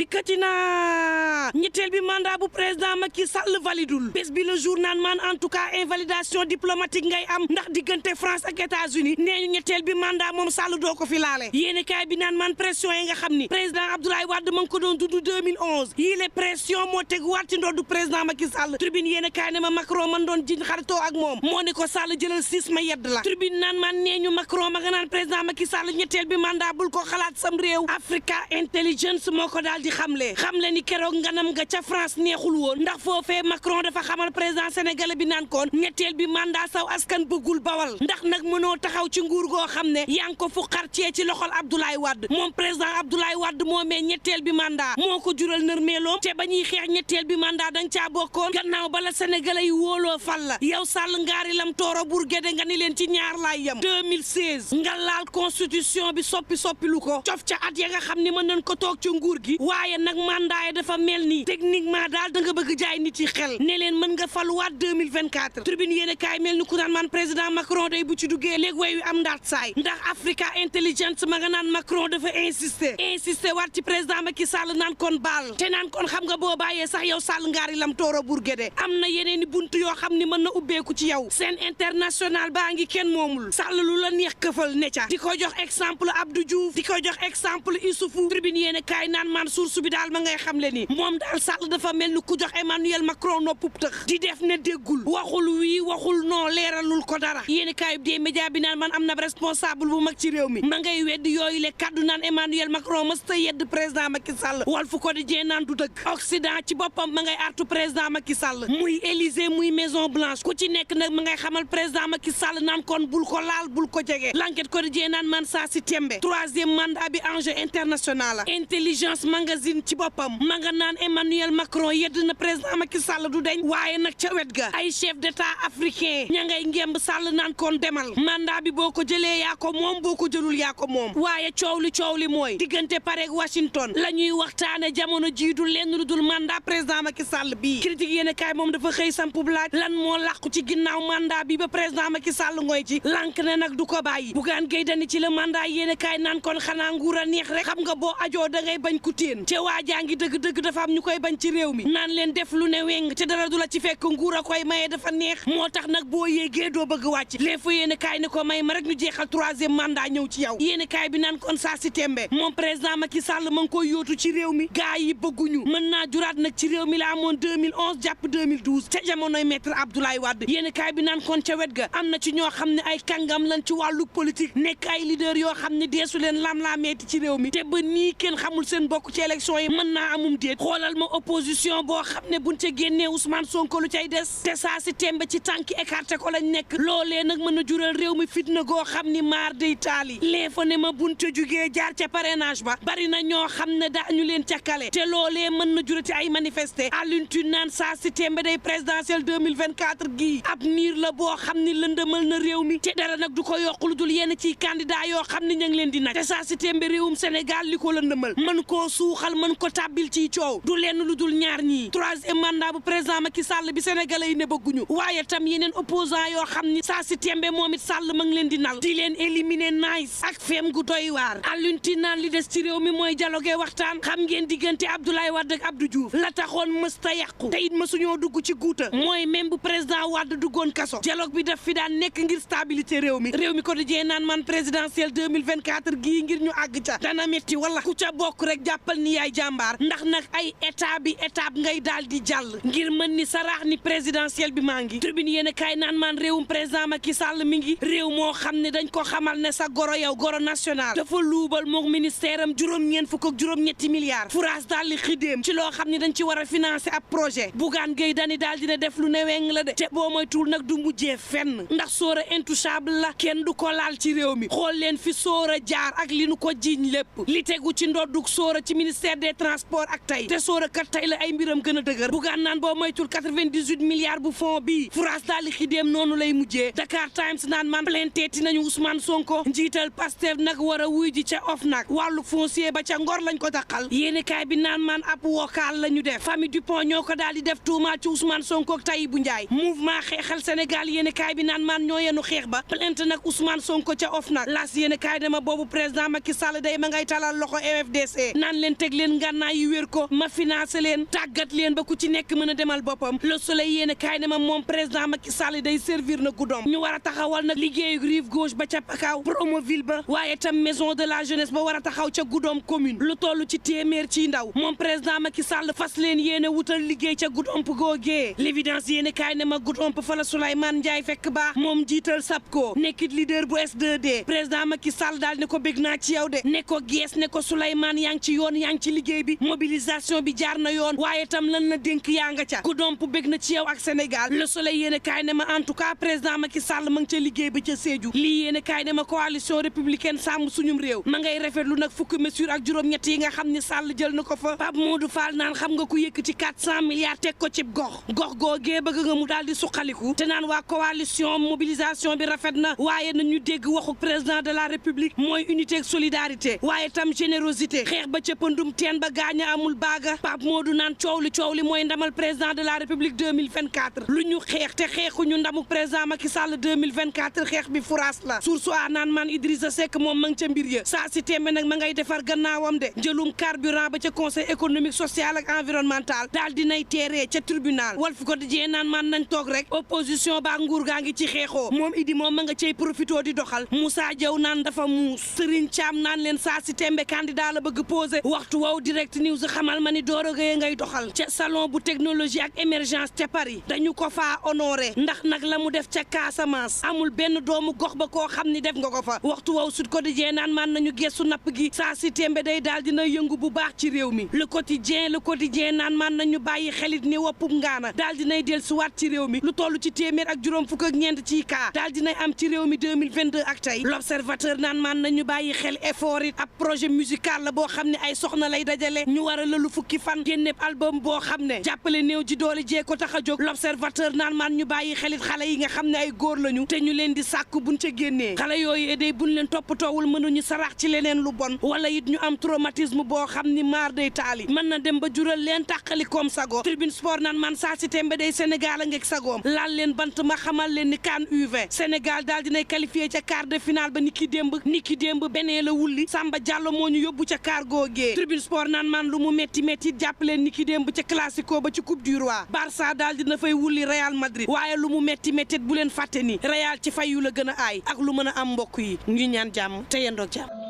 dikkati na ñetteel bi mandat bu président Macky Sall validul bés bi le jour naan man en tout cas invalidation diplomatique ngay am ndax diggante France ak États-Unis nee ñu ñetteel bi mandat moom Sall doo ko fi laale yéene kaay bi naan man pression yi nga xam ni président Abdoulaye Wade ma ngi ko doon dund 2011 yii les pression moo teguwaat ci ndoddu président Macky Sall tribune yéene kaay ne ma Macron man doon jiñ xaritoo ak moom moo ni ko Sall jëlal 6 ma yedd la tribune naan man nee ñu Macron ma nga naan président Macky Sall ñetteel bi mandat bul ko xalaat sam réew Africa Intelligence moo ko daal di xamle ni keroog nganam nga ca France neexul woon ndax foofee Macron dafa xamal président sénégalais bi naan koon ñetteel bi mandat saw askan bëggul bawal ndax nag mënoo taxaw ci nguur goo xam ne yaa ngi ko fu xarcee ci loxol Abdoulaye Wade moom président Abdoulaye Wade moomee ñetteel bi mandat moo ko jural nërmeeloo te ba ñuy xeex ñetteel bi mandat danga caa bokkoon gannaaw bala sénégalais yi wóoloo fal la yow Sall ngaari lam tooro bur géde nga ni leen ci ñaar laay yem 2016 nga laal constitution bi soppi lu ko cof ca at ya nga xam ni mën nañ ko toog ci nguur gi waaye nag mandat yi dafa mel ni techniquement daal da nga bëgg jaay nit yi xel ne leen mën nga faluwaat 2024 tribune yéene kaay mel ni ku naan man président Macron day bu ci duggee léegi way wi am ndaat saay ndax Africa Intelligence ma nga naan Macron dafa insister waat ci président Macky Sall naan kon baal te naan kon xam nga boo bàyyee sax yow Sall ngaari lam tooro Bourguédé am na yeneen i buntu yoo xam ni mën na ubbeeku ci yow seen international baa ngi kenn moomul Sall lu la neex këfal ne ca di ko jox exemple Abdou Diouf di ko jox exemple Issoufou tribune yéene kaay naan man source bi daal ma ngay xam le ni moom daal Sall dafa mel ni ku jox Emmanuel Macron noppub tëx di def ne déggul waxul wii waxul non leeralul ko dara yéeni kaayub des média bi naan man am na responsable bu mag ci réew mi ma ngay weddi yooyu le kaddu naan Emmanuel Macron mësta yedd président Macky Sall Walf Quotidien naan du dëgg Occident ci boppam ma ngay artu président Macky Sall muy Élysée muy Maison Blanche ku ci nekk nag ma ngay xamal président Macky Sall naan kon bul ko laal bul ko jege L'Enquête Quotidien naan man saa si tembe troisième mandat bi enjeu international la Intelligence Magazine ci boppam ma nga naan Emmanuel Macron yedd na président Macky Sall du deñ waaye nag ca wet ga ay chef d'état africain ña ngay ngemb Sall naan kon demal mandat bi boo ko jëlee yaa ko moom boo ko jëlul yaa ko moom waaye coow li mooy diggante Paris ak Washington la ñuy waxtaane jamono jii du lenn lu dul mandat président Macky Sall bii critique yéen kaay moom dafa xëy sampub laaj lan moo làqu ci ginnaaw mandat bi ba président Macky Sall ngoy ci lànk ne nag du ko bàyyi Bougane Gueye Dany ci la mandat yéen kaay naan kon xanaa nguur a neex rek xam nga boo ajoo da ngay bañ ku téen te waajaa ngi dëgg-dëgg dafa am ñu koy bañ ci réew mi naan leen def lu ne weng te dara du la ci fekk nguur a koy maye dafa neex moo tax nag boo yéegee doo bëgg wàcc les fa yéen kaay ne ko may ma rek ñu jeexal troisième mandat ñëw ci yow yéen kaay bi naan kon saa si tembe moom président Macky Sall ma ngi koy yóotu ci réew mi gaa yi bëgguñu mën naa juraat nag ci réew mi la amoon 2011 jàpp 2012 ca jamonoy maître Abdoulaye Wade yéen kaay bi naan kon ca wet ga am na ci ñoo xam ne ay kàngam lan ci wàllu politique nekk ay leader yoo xam ne deesu leen lam-laa meeti ci réew mi te ba nii kenn xamul seen bokk ci élection yi mën naa amum déet xoolal ma opposition boo xam ne buñ ca génnee Ousmane Sonko lu cay des te saa si tembe ci tànki écarté ko lañ nekk loolee nag mën a jural réew mi fitna goo xam ni maar day taali lee fa ne ma buñ ca jugee jaar ca parrainage ba bari na ñoo xam ne daañu leen cakkale te loolee mën na jurati ay manifester Alioune Tine naan saa si tembe day présidentielle 2024 gii ab niir la boo xam ni lëndëmal na réew mi te dara nag du ko yokk lu dul yenn ci candidat yoo xam ne ña ngi leen di nag te saa si tembe réewum Sénégal li ko lëndëmal mën koo suuxal mën ko tàbbil ci coow du lenn lu dul ñaar ñii troisième mandat bu président Macky Sall bi sénégalais yi ne bëgguñu waaye tam yeneen opposant yoo xam ni saa si tembe moom it Sall ma ngi leen di nal di leen éliminer nice ak feem gu doy waar Alioune Tine naan li des ci réew mi mooy dialogue waxtaan xam ngeen diggante Abdoulaye Wade ak Abdou Diouf la taxoon mësta yàqu te it mësuñoo dugg ci guuta mooy même bu président Wade duggoon kaso dialogue bi daf fi daan nekk ngir stabilité réew mi ko di jee naan man présidentielle 2024 gii ngir ñu àgg ca dana metti wala ku ca bokk rek jàppal ni yaay jàmbaar ndax nag ay étape ngay daal di jàll ngir mën ni saraax ni présidentielle bi maa ngi tribune yéen a kaay naan man réewum président Macky Sall mi ngi réew moo xam ne dañ ko xamal ne sa goro yow goro national dafa luubal mook ministère am juróom-ñeent fukk ak juróom-ñetti milliards furaas daal di xidéem ci loo xam ne dañ ci war a financer ab projet Bougane Gueye Dany daal dina def lu ne weng la de te boo moytuwul nag du mujjee fenn ndax sóora intouchable la kenn du ko laal ci réew mi xool leen fi sóora jaar ak li nu ko jiiñ lépp li tegu ci ndoddug sóora ci ministère des transports ak tey te sóora kat tey la ay mbiram gën a dëgër Bougane naan boo moytul 98 milliards bu fond bii France daal di xidéem noonu lay mujjee Dakar Times naan man plainteeti nañu Ousmane Sonko njiital Pastef nag war a wuy ji ca OFNAC wàllu foncier ba ca Ngor lañ ko taxal yéeni kaay bi naan man ab wokaal la ñu def famille Dupont ñoo ko daal di def tuuma ci Ousmane Sonko ak Tahibou Ndiaye mouvement xeexal Sénégal yéeni kaay bi naan man ñoo yenu xeex ba plainte nag Ousmane Sonko ca OFNAC las yéeni kaay dama boobu président Macky Sall day ma ngay talal loxo MFDC naan leen teg leen ngànnaay yu wér ko ma financé leen tàggat leen ba ku ci nekk mën a demal boppam Le Soleil yéen a kaay ne ma moom président Macky Sall day servir na guddoom ñu war a taxawal nag liggéeyu rive gauche ba ca Pakaaw Promoville ba waaye tam maison de la jeunesse ba war a taxaw ca guddoom commune lu toll ci téeméer ci ndaw moom président Macky Sall fas leen yéene wutal liggéey ca guddomp googee l'évidence yéen a kaay ne ma guddomp fa la Souleymane Ndiaye fekk baax moom jiital SAPCO nekkit leader bu S2D président Macky Sall daal ne ko bég naa ci yow de ne ko gees ne ko Souleymane yaa ngi ci yoon yaa ngi ci liggéey bi mobilisation bi jaar na yoon waaye tam lan la dénk yaa nga ca guddomp bég na ci yow ak Sénégal Le Soleil yéen a kaay ne ma en tout cas président Macky Sall ma ngi ca liggéey ba ca Sédhiou lii yéen a kaay ne ma coalition républicaine sàmm suñum réew ma ngay rafetlu nag fukki mesure ak juróom-ñett yi nga xam ne Sall jël na ko fa Pape Modou Fall naan xam nga ku yëkkati 400 milliards teg ko ci gox googee bëgg nga mu daal di suqaliku te naan waa coalition mobilisation bi rafet na waaye nañu dégg waxu président de la république mooy unité ak solidarité waaye tam générosité xeex ba ca pëndum teen ba gaaña amul baaga Pape Modou naan coow li mooy ndamal président de la république 2024 lu ñu xeex te xeexuñu ndamu président Macky Sall 2024 xeex bi furaas la source a naan man Idrissa Seck moom ma ngi ca mbir ya saa si tembe nag ma ngay defar gannaawam de njëlum carburant ba ca conseil économique social ak environnemental daal dinay teeree ca tribunal Walf Quotidien naan man nañ toog rek opposition ba nguur gaa ngi ci xeexoo moom Idi moom ma nga cay profito di doxal Moussa Diaw naan dafa muus Serigne Thiam naan leen saa si tembe candidat la bëgg posé waxtu wow direct news xamal ma ni Doro Gueye ngay doxal ca salon bu technologie ak émergence ca Paris dañu ko faa honoré ndax nag la mu def ca Casamance amul benn doomu gox ba koo xam ni def nga ko fa waxtu wow Sud Quotidien naan man nañu gestu napp gi saa si tembe day daal dina yëngu bu baax ci réew mi le quotidien naan man nañu bàyyi xelit ni woppub ngaana daal dinay del suwaat ci réew mi lu toll ci téeméer ak juróom fukk ak ñeent ci kaa daal dinay am ci réew mi 2022 ak tey l'observateur naan man nañu bàyyi xel effort it ab projet musical la boo xam ne ay soxna lay dajale ñu war a lalu fukki fan génneeb album boo xam ne jàppale néew ji doole jee ko tax a jóg l'observateur naan man ñu bàyyi xelit xale yi nga xam ne ay góor lañu te ñu leen di sàkku buñ ca génnee xale yooyu day buñ leen toppatoowul mënuñu sarax ci leneen lu bon wala it ñu am traumatisme boo xam ni maar day taali mën na dem ba jural leen tàqali koom sago tribune sport naan man saa si tembe day Sénégal a ngeeg sagoom laal leen bant ma xamal leen ni CAN U20 Sénégal daal dinay qualifié ca quart de finale ba niki démb benee la wulli Samba Diallo moo ñu yóbbu ca quart googee tribune sport naan man lu mu metti jàpp leen niki démb ca classico ba ci coupe du roi Barça daal dina fay wulli Real Madrid waaye lu mu metti bu leen fàtte ni Real ci fayu la gën a aay ak lu mën a am mbokk yi ñu ñaan jàmm te yendoog jàmm